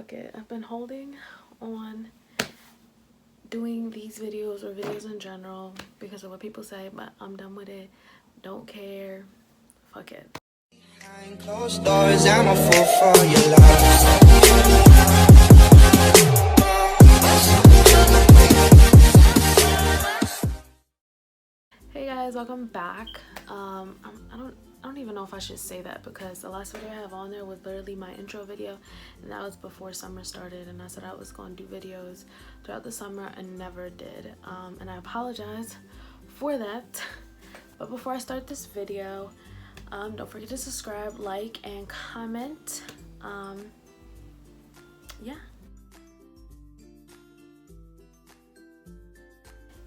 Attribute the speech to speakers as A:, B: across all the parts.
A: fuck it. I've been holding on doing these videos or videos in general because of what people say, but I'm done with it. Don't care. Fuck it.
B: Behind closed doors, I'm a fool for your love.
A: Hey guys, welcome back. I don't even know if I should say that because the last video I have on there was literally my intro video, and that was before summer started, and I said I was going to do videos throughout the summer and never did. And I apologize for that. But before I start this video, don't forget to subscribe, like, and comment. Yeah.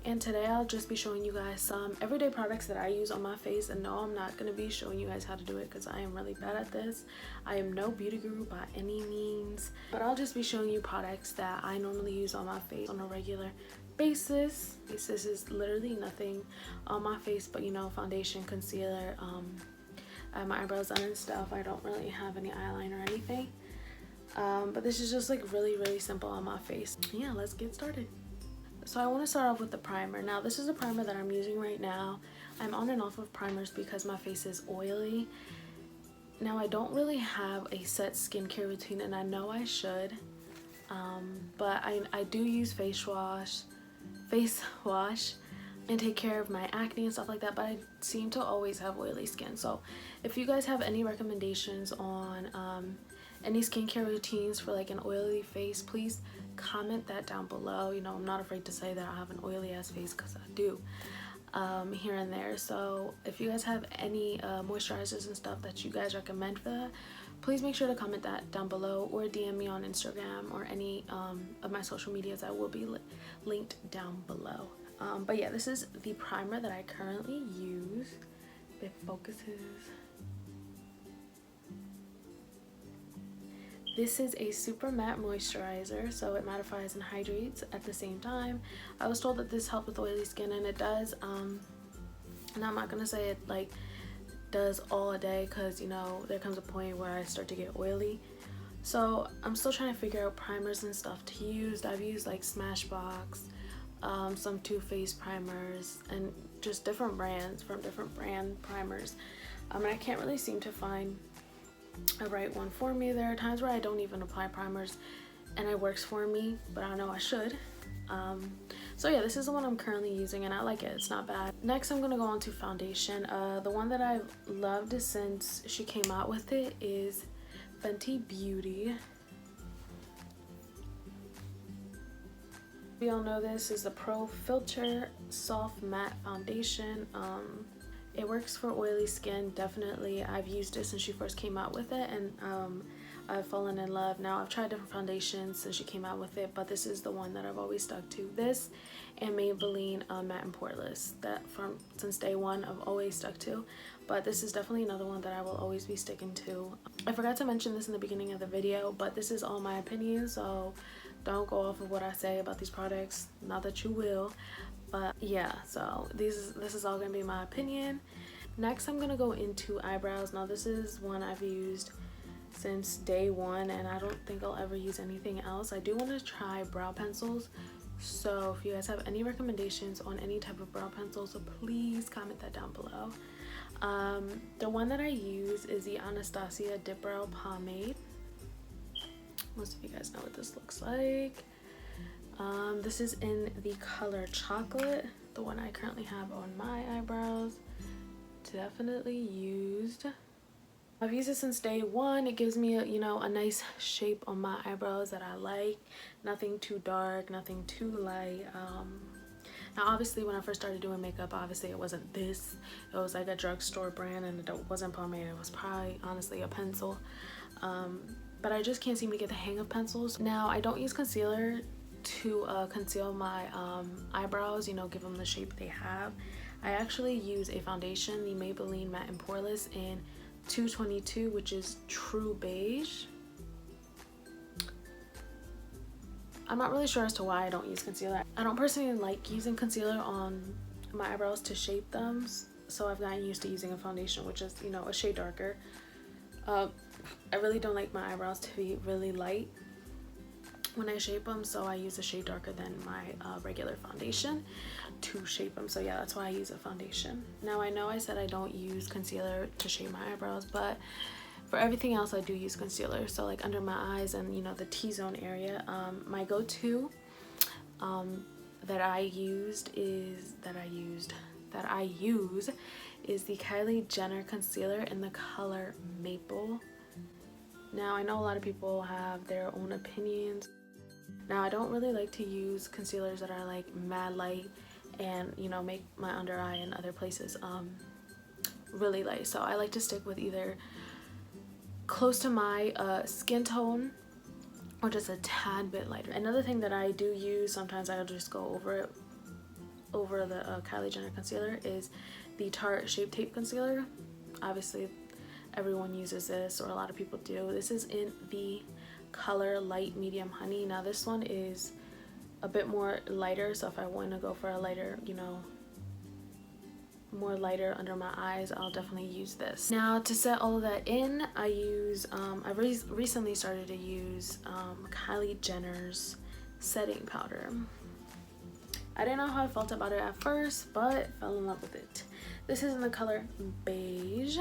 A: And today I'll just be showing you guys some everyday products that I use on my face. And no, I'm not going to be showing you guys how to do it because I am really bad at this. I am no beauty guru by any means, but I'll just be showing you products that I normally use on my face on a regular basis. This is literally nothing on my face but, you know, foundation, concealer, I have my eyebrows done and stuff. I don't really have any eyeliner or anything, but this is just like really simple on my face. Yeah, let's get started. So I want to start off with the primer. Now this is a primer that I'm using right now. I'm on and off of primers because my face is oily. Now I don't really have a set skincare routine, and I know I should, but I do use face wash and take care of my acne and stuff like that, but I seem to always have oily skin. So if you guys have any recommendations on any skincare routines for like an oily face, please comment that down below. You know, I'm not afraid to say that I have an oily ass face because I do, here and there. So if you guys have any moisturizers and stuff that you guys recommend for that, please make sure to comment that down below or DM me on Instagram or any of my social medias that will be linked down below. But yeah, this is the primer that I currently use. If it focuses. This is a super matte moisturizer, so it mattifies and hydrates at the same time. I was told that this helped with oily skin, and it does. And I'm not gonna say it like does all a day because, you know, there comes a point where I start to get oily. So I'm still trying to figure out primers and stuff to use. I've used like Smashbox, some Too Faced primers, and just different brands from different brand primers. And I can't really seem to find a right one for me. There are times where I don't even apply primers and it works for me, but I know I should. So yeah, this is the one I'm currently using and I like it. It's not bad. Next, I'm gonna go on to foundation. The one that I've loved since she came out with it is Fenty Beauty. We all know this is the Pro Filter Soft Matte Foundation. It works for oily skin, definitely. I've used it since she first came out with it, and I've fallen in love. Now I've tried different foundations since she came out with it, but this is the one that I've always stuck to. This and Maybelline Matte and Poreless, that since day one I've always stuck to, but this is definitely another one that I will always be sticking to. I forgot to mention this in the beginning of the video, but this is all my opinion, so don't go off of what I say about these products. Not that you will. But yeah, so this is all gonna be my opinion. Next, I'm gonna go into eyebrows. Now this is one I've used since day one, and I don't think I'll ever use anything else. I do want to try brow pencils, so if you guys have any recommendations on any type of brow pencil, so please comment that down below. The one that I use is the Anastasia Dip Brow Pomade. Most of you guys know what this looks like. This is in the color Chocolate, the one I currently have on my eyebrows. Definitely used. I've used it since day one. It gives me a nice shape on my eyebrows that I like. Nothing too dark, nothing too light. Now obviously when I first started doing makeup, obviously it wasn't this. It was like a drugstore brand, and it wasn't pomade. It was probably honestly a pencil. But I just can't seem to get the hang of pencils. Now I don't use concealer to conceal my eyebrows, you know, give them the shape they have. I actually use a foundation, the Maybelline Matte and Poreless in 222, which is True Beige. I'm not really sure as to why I don't use concealer. I don't personally like using concealer on my eyebrows to shape them, so I've gotten used to using a foundation, which is, you know, a shade darker. I really don't like my eyebrows to be really light. when I shape them, so I use a shade darker than my regular foundation to shape them. So yeah, that's why I use a foundation. Now I know I said I don't use concealer to shape my eyebrows, but for everything else I do use concealer. So like under my eyes and, you know, the T-zone area, my go-to that I use is the Kylie Jenner concealer in the color Maple. Now I know a lot of people have their own opinions. Now I don't really like to use concealers that are like mad light and, you know, make my under eye and other places really light. So I like to stick with either close to my skin tone or just a tad bit lighter. Another thing that I do use, sometimes I'll just go over the Kylie Jenner concealer, is the Tarte Shape Tape concealer. Obviously everyone uses this, or a lot of people do. This is in the color Light Medium Honey. Now this one is a bit more lighter, so if I want to go for a lighter, you know, more lighter under my eyes, I'll definitely use this. Now to set all of that in, I use I've recently started to use Kylie Jenner's setting powder. I didn't know how I felt about it at first, but fell in love with it. This is in the color Beige.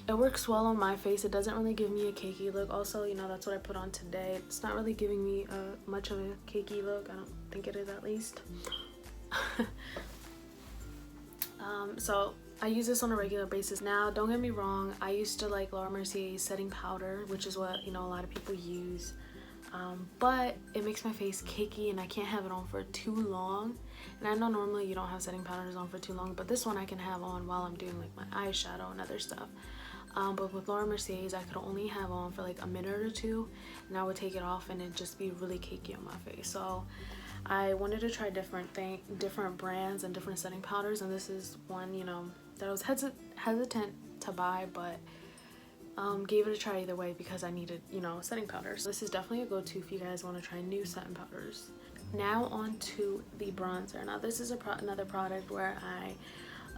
A: It works well on my face. It doesn't really give me a cakey look. Also, you know, that's what I put on today. It's not really giving me much of a cakey look. I don't think it is, at least. So I use this on a regular basis. Now, don't get me wrong, I used to like Laura Mercier's setting powder, which is what, you know, a lot of people use. But it makes my face cakey and I can't have it on for too long. And I know normally you don't have setting powders on for too long, but this one I can have on while I'm doing like my eyeshadow and other stuff. But with Laura Mercier's, I could only have on for like a minute or two, and I would take it off and it'd just be really cakey on my face. So I wanted to try different brands and different setting powders, and this is one, you know, that I was hesitant to buy, but gave it a try either way because I needed, you know, setting powders. So this is definitely a go-to if you guys want to try new setting powders. Now on to the bronzer. Now this is another product where I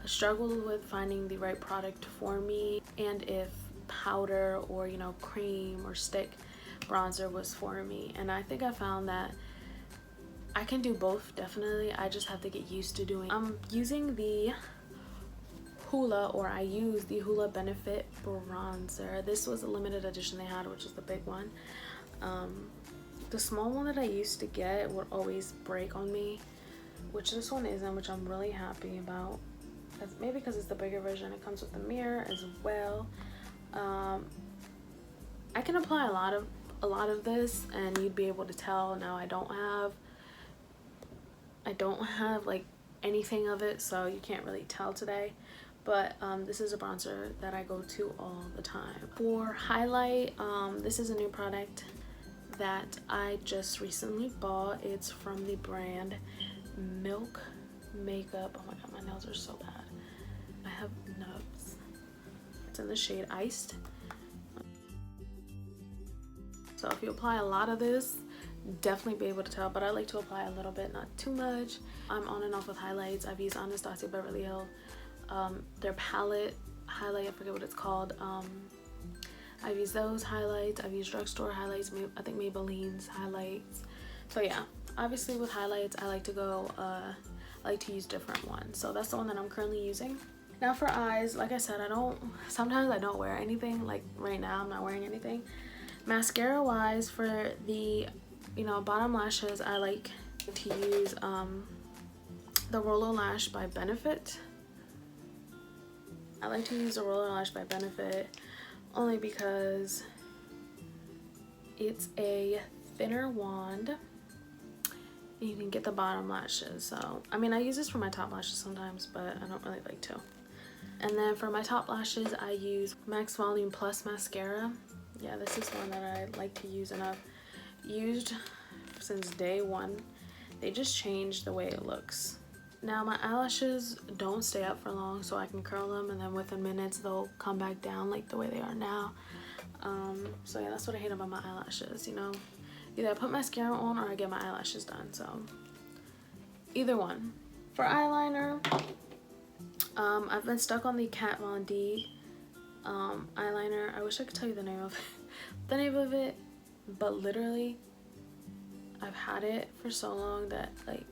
A: struggled with finding the right product for me, and if powder or, you know, cream or stick bronzer was for me. And I think I found that I can do both, definitely. I just have to get used to doing. I'm using the Hoola, or I use the Hoola Benefit bronzer. This was a limited edition they had, which is the big one. The small one that I used to get would always break on me, which this one isn't, which I'm really happy about. Maybe because it's the bigger version. It comes with a mirror as well. I can apply a lot of this and you'd be able to tell. Now I don't have like anything of it, so you can't really tell today. But this is a bronzer that I go to all the time. For highlight, this is a new product that I just recently bought. It's from the brand Milk Makeup. Oh my god, my nails are so bad. I have nubs. It's in the shade Iced. So if you apply a lot of this, definitely be able to tell, but I like to apply a little bit, not too much. I'm on and off with highlights. I've used Anastasia Beverly Hills, their palette highlight, I forget what it's called. I've used those highlights. I've used drugstore highlights, I think Maybelline's highlights. So yeah, obviously with highlights, I like to use different ones. So that's the one that I'm currently using. Now for eyes, like I said, sometimes I don't wear anything. Like right now, I'm not wearing anything. Mascara wise, for the, you know, bottom lashes, I like to use the Rollo Lash by Benefit. I like to use the Rollo Lash by Benefit only because it's a thinner wand. You can get the bottom lashes. So I mean, I use this for my top lashes sometimes, but I don't really like to. And then for my top lashes, I use Max Volume Plus mascara. Yeah, this is one that I like to use, and I've used since day one. They just changed the way it looks. Now my eyelashes don't stay up for long, so I can curl them, and then within minutes they'll come back down like the way they are now. So yeah, that's what I hate about my eyelashes, you know. Either I put mascara on or I get my eyelashes done, so either one. For eyeliner, I've been stuck on the Kat Von D eyeliner. I wish I could tell you the name of it, but literally I've had it for so long that like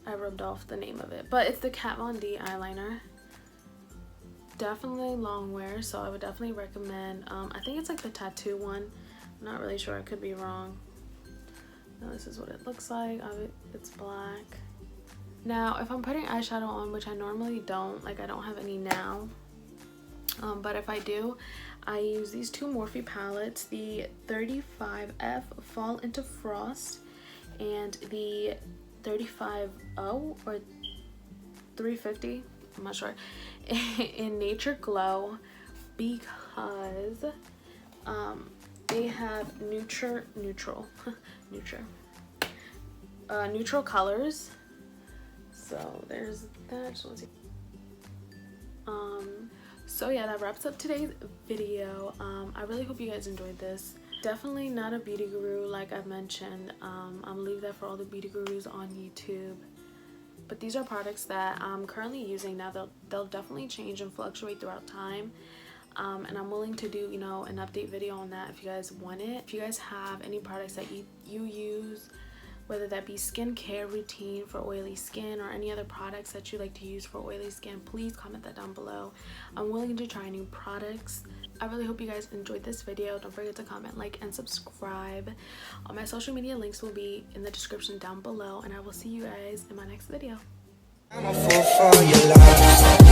A: I rubbed off the name of it. But it's the Kat Von D eyeliner. Definitely long wear, so I would definitely recommend. I think it's like the tattoo one. I'm not really sure, I could be wrong. Now this is what it looks like. It's black. Now if I'm putting eyeshadow on, which I normally don't, like I don't have any now, but if I do, I use these two Morphe palettes, the 35F Fall into Frost and the 35O or 350, I'm not sure, in Nature Glow, because they have neutral colors. So there's that. Just want to see. So yeah, that wraps up today's video. I really hope you guys enjoyed this. Definitely not a beauty guru, like I've mentioned. I'm gonna leave that for all the beauty gurus on YouTube. But these are products that I'm currently using now. They'll definitely change and fluctuate throughout time. And I'm willing to do, you know, an update video on that if you guys want it. If you guys have any products that you use, whether that be skincare routine for oily skin or any other products that you like to use for oily skin, please comment that down below. I'm willing to try new products. I really hope you guys enjoyed this video. Don't forget to comment, like, and subscribe. All my social media links will be in the description down below, and I will see you guys in my next video.
B: I'm a fool for your love.